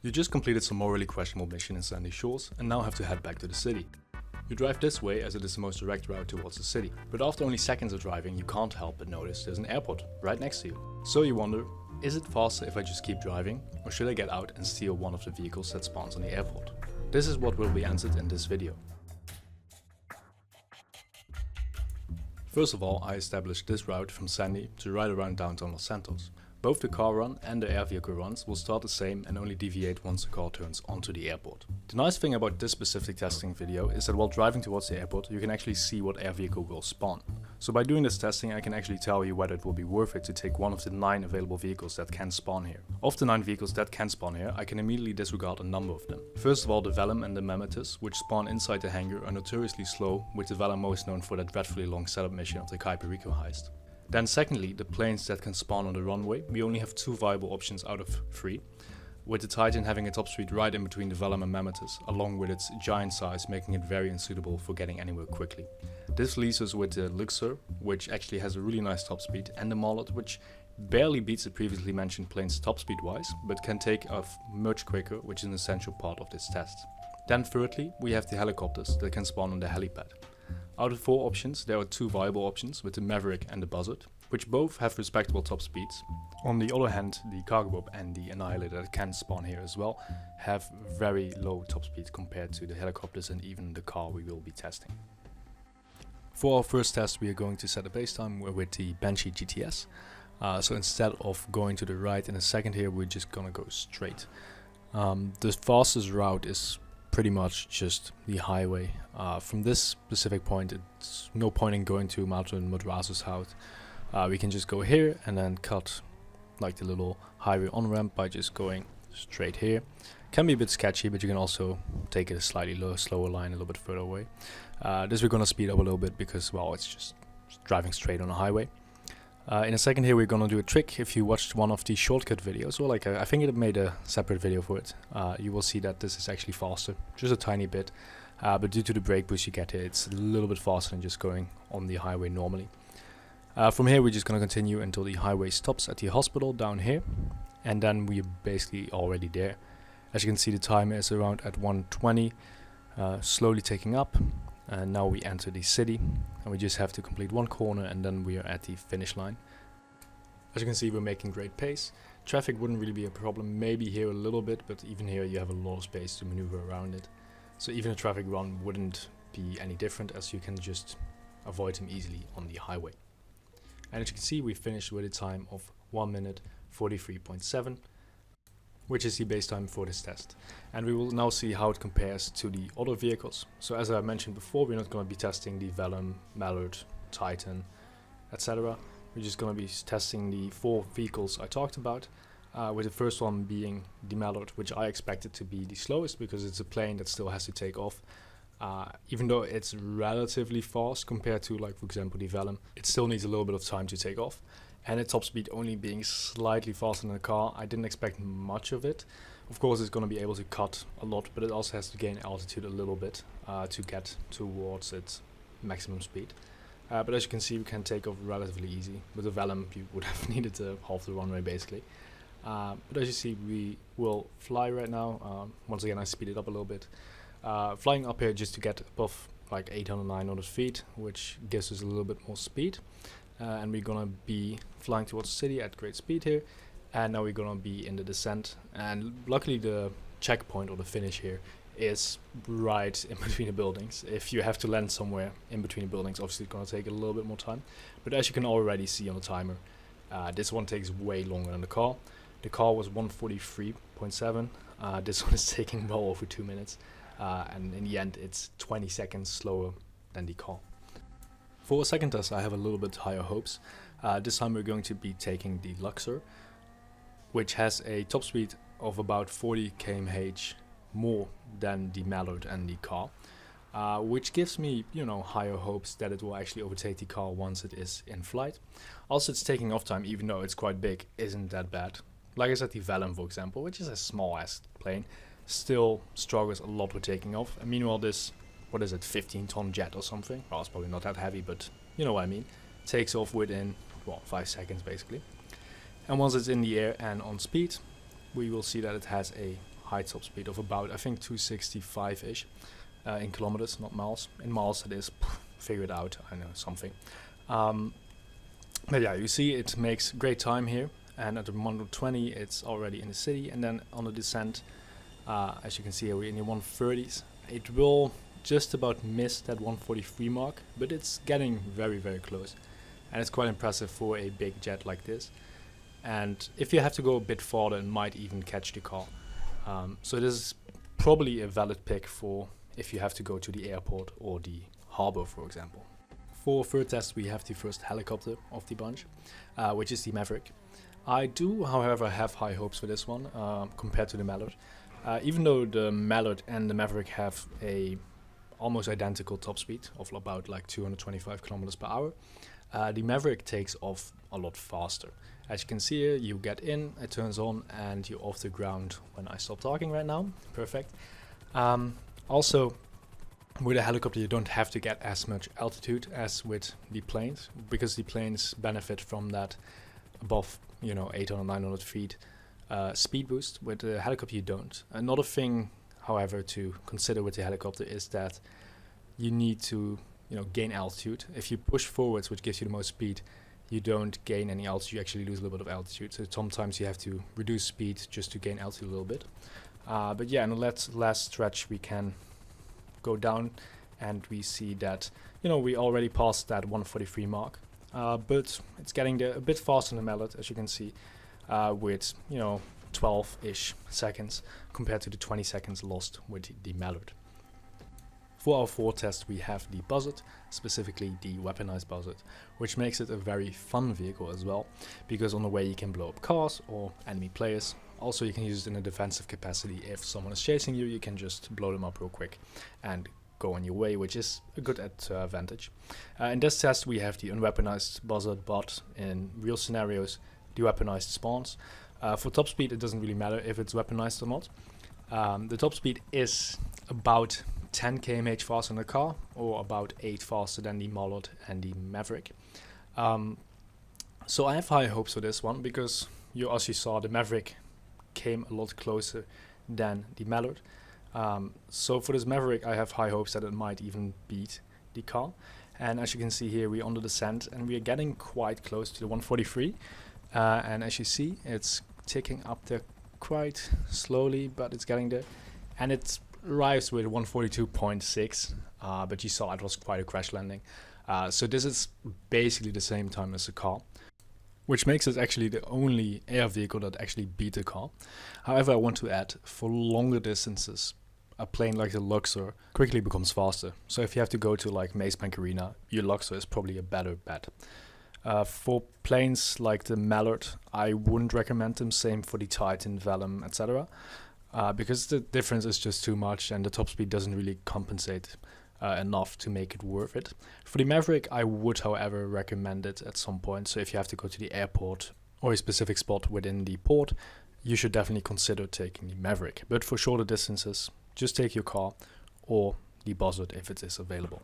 You just completed some morally questionable mission in Sandy Shores and now have to head back to the city. You drive this way as it is the most direct route towards the city, but after only seconds of driving you can't help but notice there's an airport right next to you. So you wonder, is it faster if I just keep driving, or should I get out and steal one of the vehicles that spawns on the airport? This is what will be answered in this video. First of all, I established this route from Sandy to right around downtown Los Santos. Both the car run and the air vehicle runs will start the same and only deviate once the car turns onto the airport. The nice thing about this specific testing video is that while driving towards the airport you can actually see what air vehicle will spawn. So by doing this testing I can actually tell you whether it will be worth it to take one of the 9 available vehicles that can spawn here. Of the 9 vehicles that can spawn here, I can immediately disregard a number of them. First of all, the Velum and the Mammothus, which spawn inside the hangar, are notoriously slow, with the Velum most known for that dreadfully long setup mission of the Kaiperico heist. Then secondly, the planes that can spawn on the runway. We only have 2 viable options out of 3, with the Titan having a top speed right in between the Velum and Mammothus, along with its giant size making it very unsuitable for getting anywhere quickly. This leaves us with the Luxor, which actually has a really nice top speed, and the Mallet, which barely beats the previously mentioned planes top speed wise, but can take off much quicker, which is an essential part of this test. Then thirdly, we have the helicopters that can spawn on the helipad. Out of 4 options, there are 2 viable options with the Maverick and the Buzzard, which both have respectable top speeds. On the other hand, the Cargobob and the Annihilator that can spawn here as well have very low top speeds compared to the helicopters and even the car we will be testing. For our first test we are going to set a base time with the Banshee GTS. So instead of going to the right in a second here, we're just gonna go straight. The fastest route is pretty much just the highway. From this specific point, it's no point in going to Mountain Madrasa's house. We can just go here and then cut like the little highway on ramp by just going straight here. Can be a bit sketchy, but you can also take it a slightly slower line a little bit further away. This we're gonna speed up a little bit because, well, it's just driving straight on a highway. In a second here we're gonna do a trick. If you watched one of the shortcut videos, or like I think it made a separate video for it, you will see that this is actually faster, just a tiny bit, but due to the brake boost you get here, it's a little bit faster than just going on the highway normally. From here we're just gonna continue until the highway stops at the hospital down here, and then we're basically already there. As you can see, the timer is around at 1:20, slowly taking up. And now we enter the city, and we just have to complete 1 corner and then we are at the finish line. As you can see, we're making great pace. Traffic wouldn't really be a problem, maybe here a little bit, but even here you have a lot of space to maneuver around it. So even a traffic run wouldn't be any different, as you can just avoid them easily on the highway. And as you can see, we finished with a time of 1 minute 43.7. which is the base time for this test. And we will now see how it compares to the other vehicles. So as I mentioned before, we're not going to be testing the Velum, Mallard, Titan, etc. We're just going to be testing the 4 vehicles I talked about, with the first one being the Mallard, which I expected to be the slowest because it's a plane that still has to take off. Even though it's relatively fast compared to, like, for example, the Velum, it still needs a little bit of time to take off. And at top speed only being slightly faster than the car, I didn't expect much of it. Of course it's going to be able to cut a lot, but it also has to gain altitude a little bit to get towards its maximum speed. But as you can see, we can take off relatively easy. With the Velum you would have needed half the runway basically. But as you see, we will fly right now. Once again I speed it up a little bit. Flying up here just to get above like 800-900 feet, which gives us a little bit more speed. And we're gonna be flying towards the city at great speed here, and now we're gonna be in the descent, and luckily the checkpoint or the finish here is right in between the buildings. If you have to land somewhere in between the buildings, obviously it's gonna take a little bit more time, but as you can already see on the timer, this one takes way longer than the car. The car was 1:43.7, this one is taking well over 2 minutes, and in the end it's 20 seconds slower than the car. For a second test I have a little bit higher hopes. This time we're going to be taking the Luxor, which has a top speed of about 40 km/h more than the Mallard and the car, which gives me, higher hopes that it will actually overtake the car once it is in flight. Also, its taking off time, even though it's quite big, isn't that bad. Like I said, the Velum, for example, which is a small ass plane, still struggles a lot with taking off. And meanwhile this, what is it, 15-ton jet or something? Well, it's probably not that heavy, but you know what I mean. Takes off within, 5 seconds basically. And once it's in the air and on speed, we will see that it has a high top speed of about, I think, 265-ish in kilometers, not miles. In miles it is, figure it out, I know something. But yeah, you see it makes great time here, and at the 120 it's already in the city, and then on the descent, as you can see here, we're in the 130s. It will just about miss that 143 mark, but it's getting very, very close, and it's quite impressive for a big jet like this. And if you have to go a bit farther, it might even catch the car. So this is probably a valid pick for if you have to go to the airport or the harbor, for example. For third test, we have the first helicopter of the bunch, which is the Maverick. I do, however, have high hopes for this one compared to the Mallard. Even though the Mallard and the Maverick have a almost identical top speed of about like 225 kilometers per hour, the Maverick takes off a lot faster. As you can see here, you get in, it turns on, and you're off the ground when I stop talking right now. Perfect. Also, with a helicopter, you don't have to get as much altitude as with the planes, because the planes benefit from that above, 800, 900 feet speed boost. With the helicopter, you don't. Another thing, however, to consider with the helicopter is that you need to, gain altitude. If you push forwards, which gives you the most speed, you don't gain any altitude, you actually lose a little bit of altitude. So sometimes you have to reduce speed just to gain altitude a little bit. But yeah, in the last stretch we can go down, and we see that, we already passed that 143 mark. But it's getting there a bit faster than the Mallard, as you can see, with, 12-ish seconds compared to the 20 seconds lost with the Mallard. For our fourth test, we have the Buzzard, specifically the weaponized Buzzard, which makes it a very fun vehicle as well, because on the way you can blow up cars or enemy players. Also, you can use it in a defensive capacity. If someone is chasing you, you can just blow them up real quick and go on your way, which is a good advantage. In this test, we have the unweaponized Buzzard, but in real scenarios, the weaponized spawns. For top speed, it doesn't really matter if it's weaponized or not. The top speed is about 10 km/h faster than the car, or about 8 faster than the Mallard and the Maverick. So I have high hopes for this one, because as you saw, the Maverick came a lot closer than the Mallard. So for this Maverick, I have high hopes that it might even beat the car. And as you can see here, we're on the descent, and we are getting quite close to the 143. And as you see, it's ticking up there quite slowly, but it's getting there. And it arrives with 142.6, but you saw it was quite a crash landing. So this is basically the same time as the car, which makes it actually the only air vehicle that actually beat the car. However, I want to add, for longer distances, a plane like the Luxor quickly becomes faster. So if you have to go to like Maze Bank Arena, your Luxor is probably a better bet. For planes like the Mallard, I wouldn't recommend them, same for the Titan, Vellum, etc. Because the difference is just too much, and the top speed doesn't really compensate enough to make it worth it. For the Maverick, I would, however, recommend it at some point. So if you have to go to the airport or a specific spot within the port, you should definitely consider taking the Maverick. But for shorter distances, just take your car or the Buzzard if it is available.